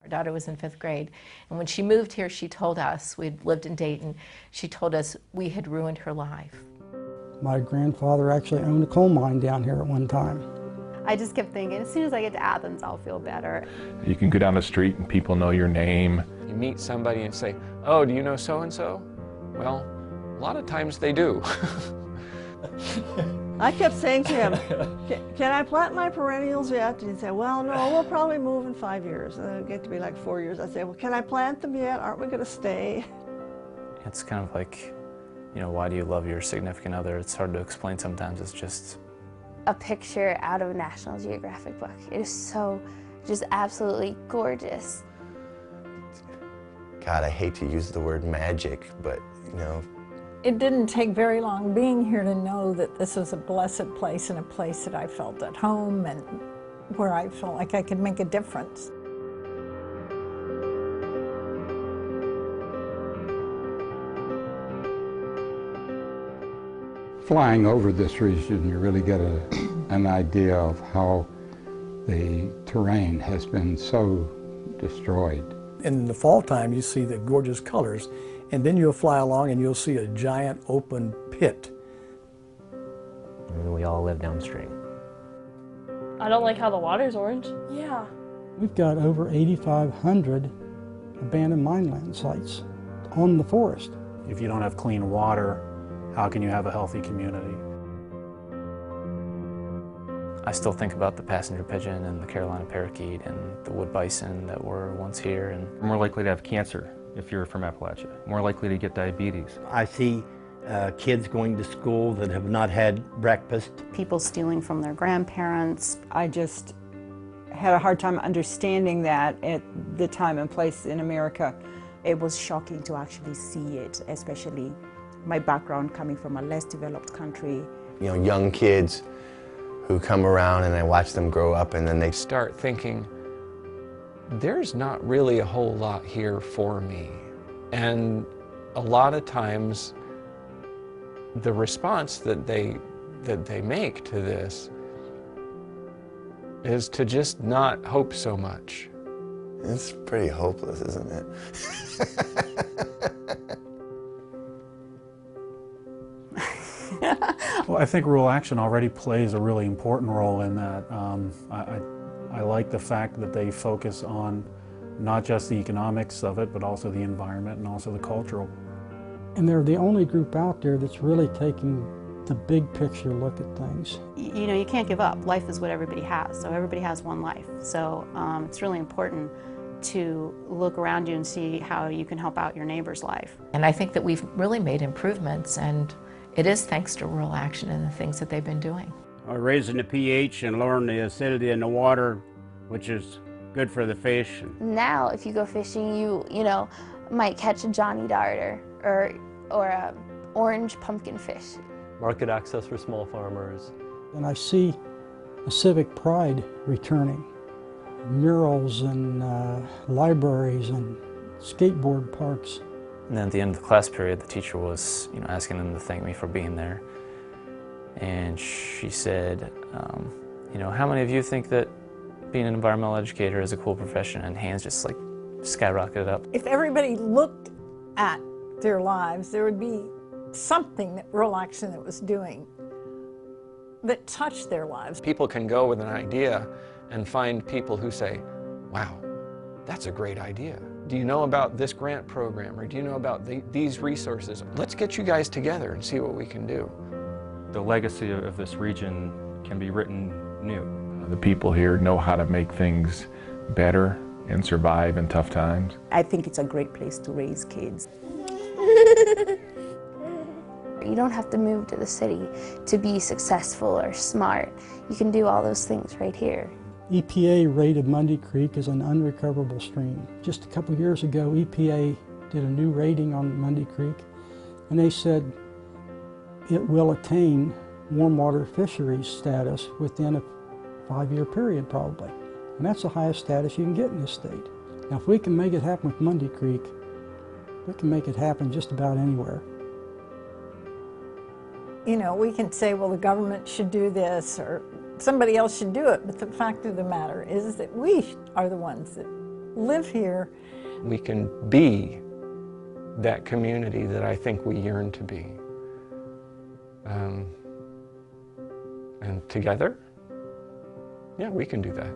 Our daughter was in 5th grade, and when she moved here, she told us, we'd lived in Dayton, she told us we had ruined her life. My grandfather actually owned a coal mine down here at one time. I just kept thinking, as soon as I get to Athens, I'll feel better. You can go down the street and people know your name. You meet somebody and say, oh, do you know so-and-so? Well, a lot of times they do. I kept saying to him, can I plant my perennials yet? And he'd say, well, no, we'll probably move in 5 years. And then it'd get to be like 4 years. I'd say, well, can I plant them yet? Aren't we going to stay? It's kind of like, you know, why do you love your significant other? It's hard to explain sometimes. It's just a picture out of a National Geographic book. It is so just absolutely gorgeous. God, I hate to use the word magic, but, you know. It didn't take very long being here to know that this was a blessed place and a place that I felt at home and where I felt like I could make a difference. Flying over this region, you really get an idea of how the terrain has been so destroyed. In the fall time, you see the gorgeous colors, and then you'll fly along and you'll see a giant open pit. And we all live downstream. I don't like how the water's orange. Yeah. We've got over 8,500 abandoned mineland sites on the forest. If you don't have clean water, how can you have a healthy community? I still think about the passenger pigeon and the Carolina parakeet and the wood bison that were once here. And more likely to have cancer if you're from Appalachia, more likely to get diabetes. I see kids going to school that have not had breakfast. People stealing from their grandparents. I just had a hard time understanding that at the time and place in America. It was shocking to actually see it, especially my background coming from a less developed country. You know, young kids who come around and I watch them grow up and then they start thinking, there's not really a whole lot here for me. And a lot of times the response that they make to this is to just not hope so much. It's pretty hopeless, isn't it? Well, I think Rural Action already plays a really important role in that. I like the fact that they focus on not just the economics of it, but also the environment and also the cultural. And they're the only group out there that's really taking the big picture look at things. You know, you can't give up. Life is what everybody has, so everybody has one life. So it's really important to look around you and see how you can help out your neighbor's life. And I think that we've really made improvements, and it is thanks to Rural Action and the things that they've been doing. Raising the pH and lowering the acidity in the water, which is good for the fish. Now, if you go fishing, you know, might catch a Johnny Darter or a orange pumpkin fish. Market access for small farmers. And I see a civic pride returning. Murals and libraries and skateboard parks. And then at the end of the class period, the teacher was, you know, asking them to thank me for being there. And she said, you know, how many of you think that being an environmental educator is a cool profession? And hands just like skyrocketed up. If everybody looked at their lives, there would be something that Rural Action that was doing that touched their lives. People can go with an idea and find people who say, wow, that's a great idea. Do you know about this grant program, or do you know about these resources? Let's get you guys together and see what we can do. The legacy of this region can be written new. The people here know how to make things better and survive in tough times. I think it's a great place to raise kids. You don't have to move to the city to be successful or smart. You can do all those things right here. EPA rated Mundy Creek as an unrecoverable stream. Just a couple years ago, EPA did a new rating on Mundy Creek, and they said it will attain warm water fisheries status within a 5-year period probably. And that's the highest status you can get in this state. Now if we can make it happen with Mundy Creek, we can make it happen just about anywhere. You know, we can say, well, the government should do this or somebody else should do it, but the fact of the matter is that we are the ones that live here. We can be that community that I think we yearn to be. And together, yeah, we can do that.